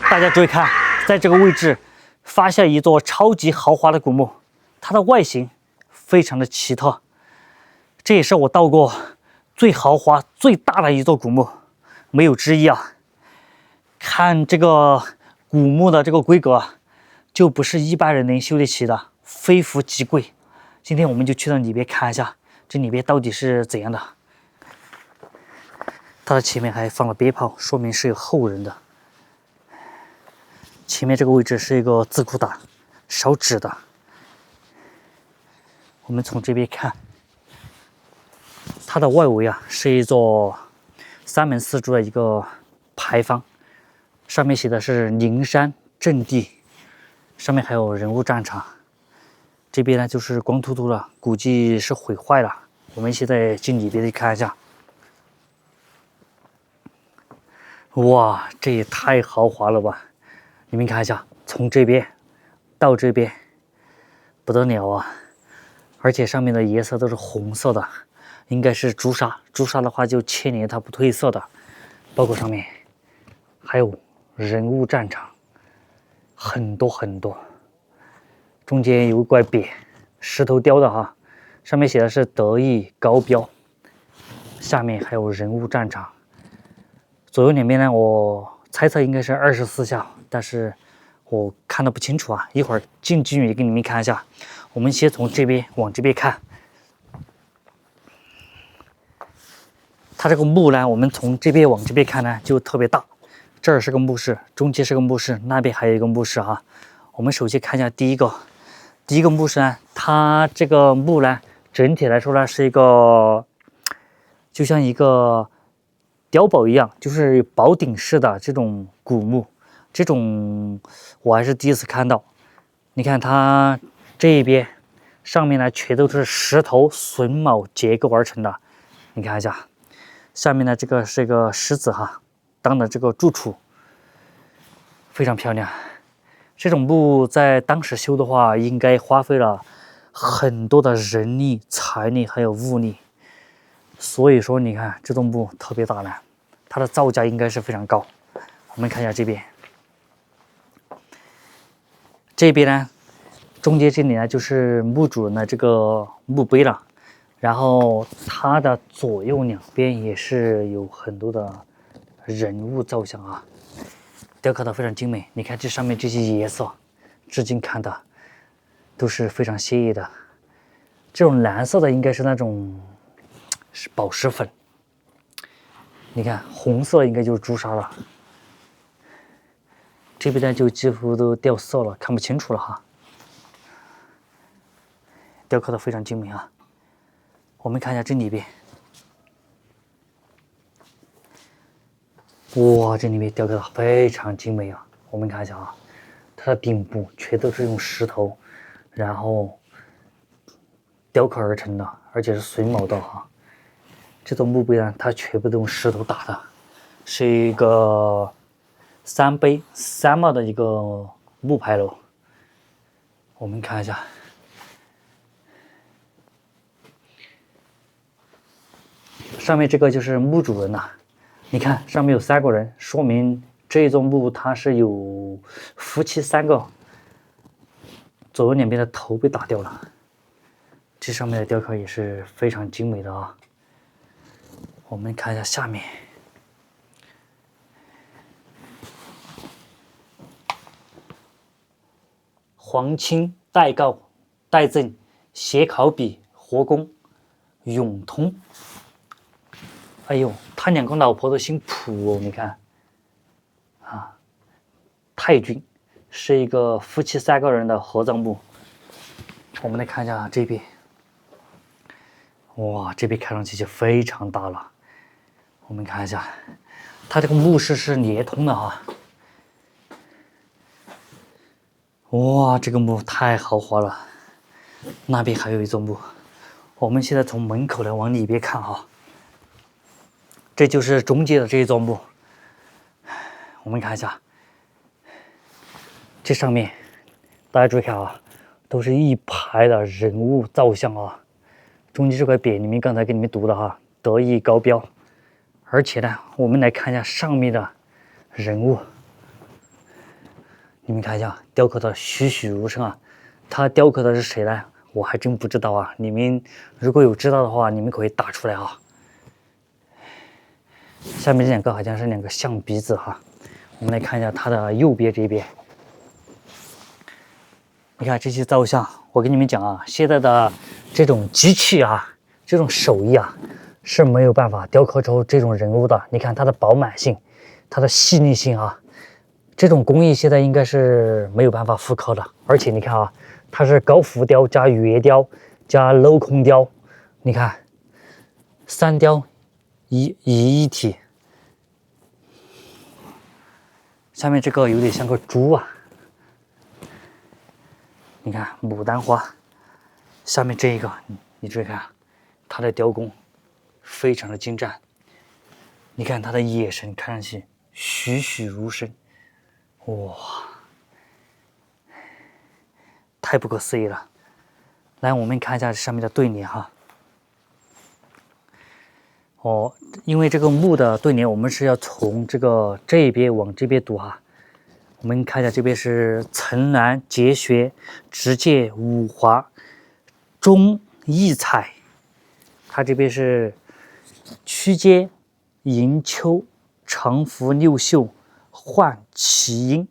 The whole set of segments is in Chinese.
大家注意看，在这个位置发现一座超级豪华的古墓，它的外形非常的奇特，这也是我到过最豪华、最大的一座古墓，没有之一啊！看这个古墓的这个规格，就不是一般人能修得起的，非富即贵。今天我们就去到里边看一下，这里边到底是怎样的。它的前面还放了鞭炮，说明是有后人的。前面这个位置是一个字库打，烧纸的。我们从这边看，它的外围啊是一座三门四柱的一个牌坊，上面写的是灵山正地，上面还有人物战场。这边呢就是光秃秃的，估计是毁坏了。我们现在进里边去看一下。哇，这也太豪华了吧！你们看一下，从这边到这边，不得了啊！而且上面的颜色都是红色的，应该是朱砂。朱砂的话就千年它不褪色的。包括上面还有人物战场，很多很多。中间有一块匾，石头雕的哈，上面写的是德艺高标。下面还有人物战场。左右两边呢，我猜测应该是24孝，但是我看得不清楚啊。一会儿近距离给你们看一下。我们先从这边往这边看，它这个墓呢，我们从这边往这边看呢，就特别大。这儿是个墓室，中间是个墓室，那边还有一个墓室啊。我们首先看一下第一个墓室呢，它这个墓呢，整体来说呢是一个，就像一个碉堡一样，就是宝顶式的这种古墓，这种我还是第一次看到。你看它这一边上面呢，全都是石头榫卯结构而成的。你看一下，下面呢这个是一个石子哈，当的这个住处，非常漂亮。这种墓在当时修的话，应该花费了很多的人力、财力还有物力。所以说，你看这栋墓特别大呢，它的造价应该是非常高。我们看一下这边，这边呢，中间这里呢就是墓主人的这个墓碑了，然后它的左右两边也是有很多的人物造像啊，雕刻的非常精美。你看这上面这些颜色，至今看的都是非常鲜艳的。这种蓝色的应该是那种是宝石粉，你看红色应该就是朱砂了。这边呢就几乎都掉色了，看不清楚了哈。雕刻的非常精美啊。我们看一下这里边，哇，这里面雕刻的非常精美啊。我们看一下啊，它的顶部全都是用石头，然后雕刻而成的，而且是榫卯的哈。这座墓碑呢，它全部都用石头打的，是一个3碑3貌的一个木牌楼。我们看一下，上面这个就是墓主人呐，你看上面有3个人，说明这一座墓它是有夫妻3个，左右两边的头被打掉了。这上面的雕刻也是非常精美的啊。我们看一下下面，皇亲代告代赠写考笔活工永通。哎呦，他2个老婆都姓蒲哦，你看啊，太君是一个夫妻3个人的合葬墓。我们来看一下这边，哇，这边看上去就非常大了。我们看一下，它这个墓室是连通的啊。哇，这个墓太豪华了。那边还有一座墓，我们现在从门口来往里边看啊。这就是中间的这一座墓。我们看一下，这上面大家注意看啊，都是一排的人物造像啊。中间这块匾，你们刚才给你们读的哈，德艺高标。而且呢，我们来看一下上面的人物，你们看一下，雕刻的栩栩如生啊。他雕刻的是谁呢？我还真不知道啊。你们如果有知道的话，你们可以打出来啊。下面这两个好像是两个象鼻子哈。我们来看一下它的右边这边。你看这些造像，我跟你们讲啊，现在的这种机器啊，这种手艺啊，是没有办法雕刻出这种人物的。你看它的饱满性，它的细腻性啊，这种工艺现在应该是没有办法复刻的。而且你看啊，它是高浮雕加圆雕加镂空雕，你看三雕一体。下面这个有点像个猪啊，你看牡丹花。下面这一个，你注意看，它的雕工非常的精湛。你看它的眼神看上去栩栩如生，哇，太不可思议了。来，我们看一下上面的对联哈。因为这个木的对联，我们是要从这一边往这边读哈。我们看一下，这边是层峦洁学，直见五华，中异彩。它这边是曲间迎秋，长拂六袖，换奇音。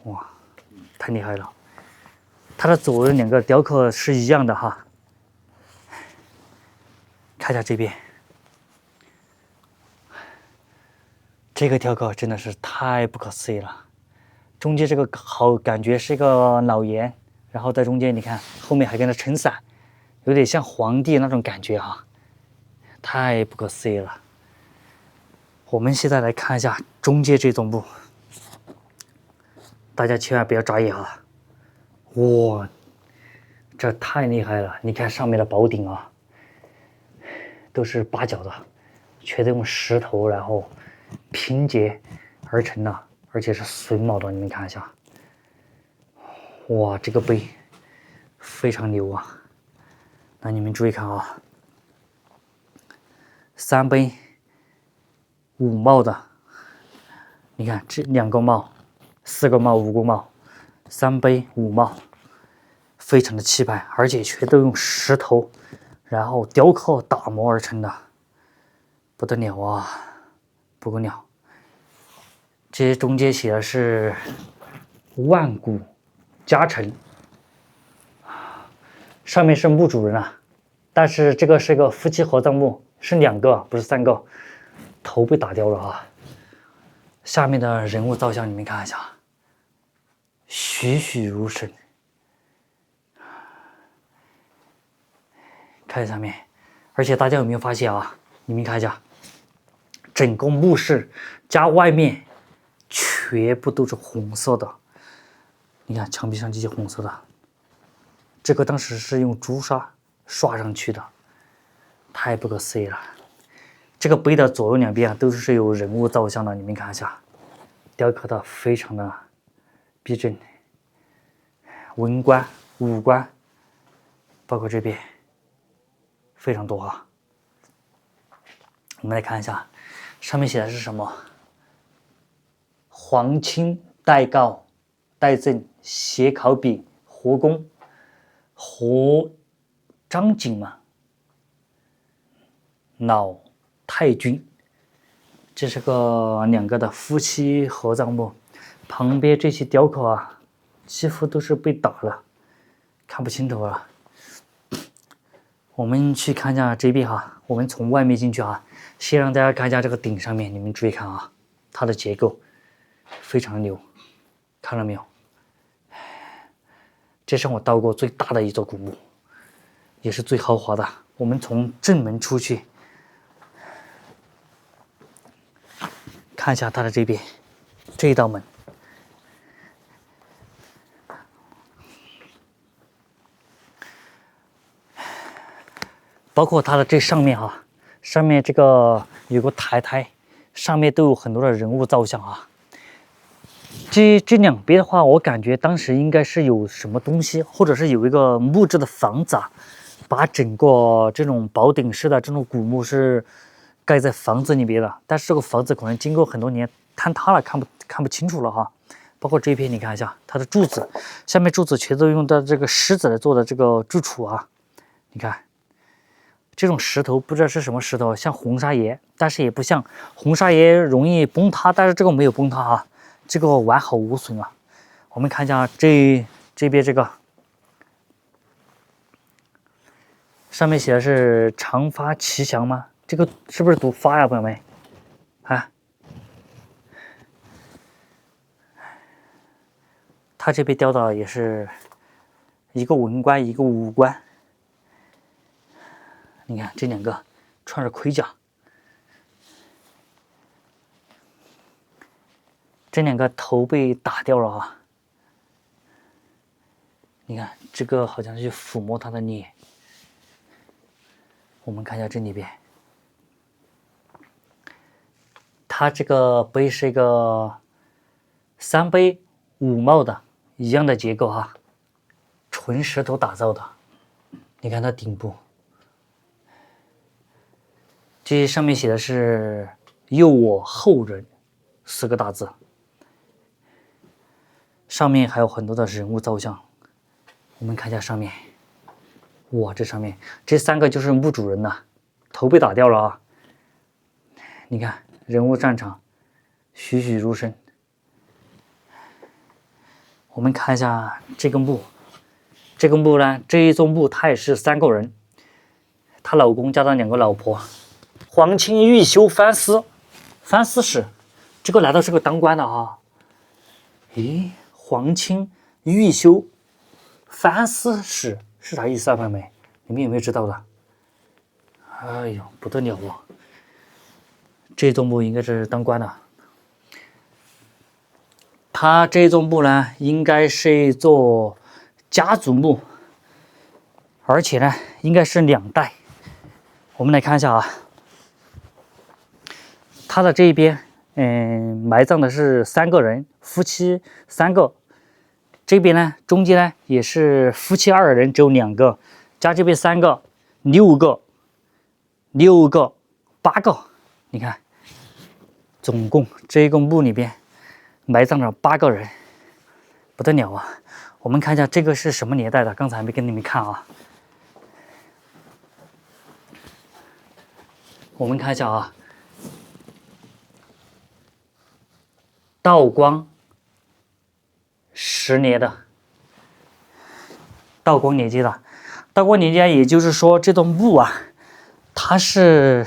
哇，太厉害了！它的左右两个雕刻是一样的哈。看一下这边。这个雕刻真的是太不可思议了，中间这个好感觉是一个老严，然后在中间你看后面还跟着撑伞，有点像皇帝那种感觉哈，太不可思议了。我们现在来看一下中间这种布，大家千万不要眨眼啊！哇，这太厉害了！你看上面的宝顶啊，都是八角的，全都用石头然后拼接而成的，而且是榫卯的。你们看一下，哇，这个碑非常牛啊！那你们注意看啊，三杯五帽的，你看这2个帽、4个帽、5个帽，三杯五帽，非常的气派，而且全都用石头然后雕刻打磨而成的，不得了啊！不得了，这些中间写的是万古家臣，上面是墓主人啊，但是这个是个夫妻合葬墓，是2个不是3个，头被打掉了啊。下面的人物造像你们看一下，栩栩如生。看下面，而且大家有没有发现啊？你们看一下。整个墓室加外面全部都是红色的，你看墙壁上这些红色的，这个当时是用朱砂刷上去的，太不可思议了。这个碑的左右两边啊都是有人物造像的，你们看一下，雕刻的非常的逼真，文官、武官，包括这边非常多啊。我们来看一下。上面写的是什么？皇亲代告、代赠、写考匕、活公、活张景嘛，老太君。这是个2个的夫妻合葬墓，旁边这些雕刻啊，几乎都是被打了，看不清楚了。我们去看一下这边哈，我们从外面进去啊。先让大家看一下这个顶上面，你们注意看啊，它的结构非常牛，看到没有？这是我到过最大的一座古墓，也是最豪华的。我们从正门出去，看一下它的这边这一道门，包括它的这上面啊。上面这个有个台，上面都有很多的人物造像啊。这2边的话，我感觉当时应该是有什么东西，或者是有一个木质的房子啊，把整个这种宝顶式的这种古墓是盖在房子里边的。但是这个房子可能经过很多年坍塌了，看不清楚了哈。包括这边你看一下，它的柱子下面柱子全都用的这个石子来做的这个柱础啊，你看。这种石头不知道是什么石头，像红砂岩，但是也不像红砂岩容易崩塌，但是这个没有崩塌啊，这个完好无损啊。我们看一下这边这个上面写的是长发吉祥吗？这个是不是读发呀，朋友们？啊，它这边雕的也是一个文官，一个武官。你看这两个穿着盔甲，这两个头被打掉了啊！你看这个好像是抚摸他的脸。我们看一下这里边，它这个碑是一个三碑五帽的一样的结构哈，纯石头打造的。你看它顶部。这上面写的是“佑我后人”4个大字，上面还有很多的人物造像。我们看一下上面，哇，这上面这3个就是墓主人呐，头被打掉了啊！你看人物战场，栩栩如生。我们看一下这个墓，这个墓呢，这一宗墓它也是3个人，她老公加上2个老婆。皇亲御修藩司使，这个难道是个当官的啊？咦，皇亲御修藩司使是啥意思啊，朋友们？你们有没有知道的？哎呦，不得了啊！这宗墓应该是当官的。他这宗墓呢，应该是一座家族墓，而且呢，应该是2代。我们来看一下啊。他的这一边，埋葬的是3个人，夫妻3个。这边呢，中间呢也是夫妻2人，只有2个，加这边3个，6个，8个。你看，总共这个墓里边埋葬了8个人，不得了啊！我们看一下这个是什么年代的，刚才还没跟你们看啊。我们看一下啊。道光10年的，道光年间的，道光年间，也就是说这栋墓啊，它是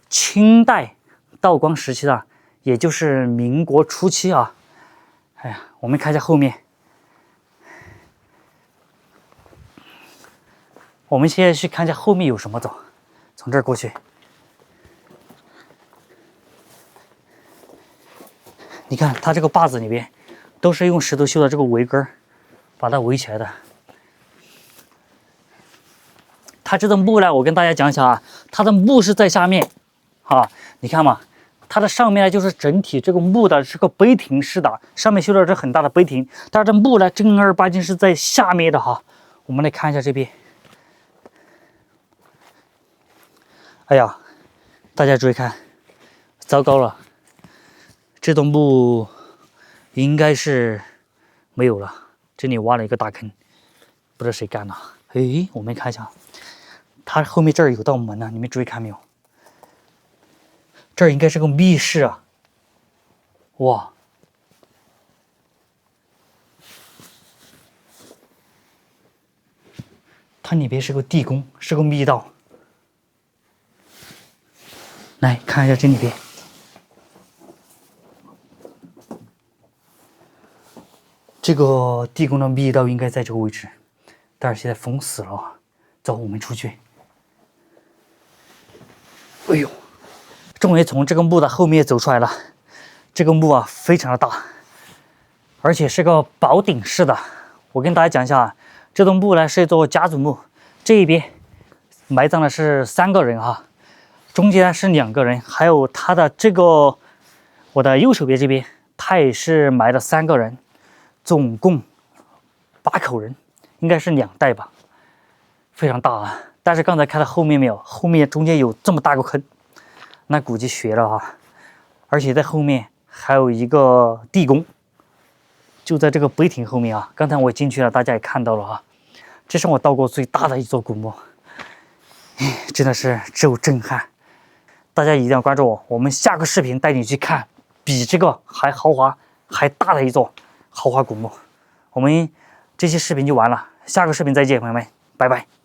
清代道光时期的，也就是民国初期啊。哎呀，我们看一下后面，我们现在去看一下后面有什么，走，从这儿过去。你看它这个坝子里边都是用石头修的这个围根，把它围起来的。它这个墓呢，我跟大家讲一下啊，它的墓是在下面啊，你看嘛，它的上面呢就是整体这个墓的是个碑亭式的，上面修的是很大的碑亭，但是这墓呢正儿八经是在下面的哈。我们来看一下这边，哎呀，大家注意看，糟糕了。这栋墓应该是没有了，这里挖了一个大坑，不知道谁干的。哎，我们看一下，它后面这儿有道门呢，你们注意看没有？这儿应该是个密室啊！哇，它里边是个地宫，是个密道。来看一下这里边。这个地宫的密道应该在这个位置，但是现在封死了。走，我们出去。哎呦，终于从这个墓的后面走出来了。这个墓啊，非常的大，而且是个宝顶式的。我跟大家讲一下啊，这栋墓呢是一座家族墓，这一边埋葬的是3个人哈，中间呢是2个人，还有他的这个我的右手边这边，他也是埋了3个人。总共8口人，应该是2代吧，非常大啊！但是刚才看到后面没有？后面中间有这么大个坑，那估计悬了啊！而且在后面还有一个地宫，就在这个碑亭后面啊。刚才我进去了，大家也看到了啊。这是我到过最大的一座古墓，真的是只有震撼。大家一定要关注我，我们下个视频带你去看比这个还豪华、还大的一座豪华古墓。我们这期视频就完了，下个视频再见，朋友们，拜拜。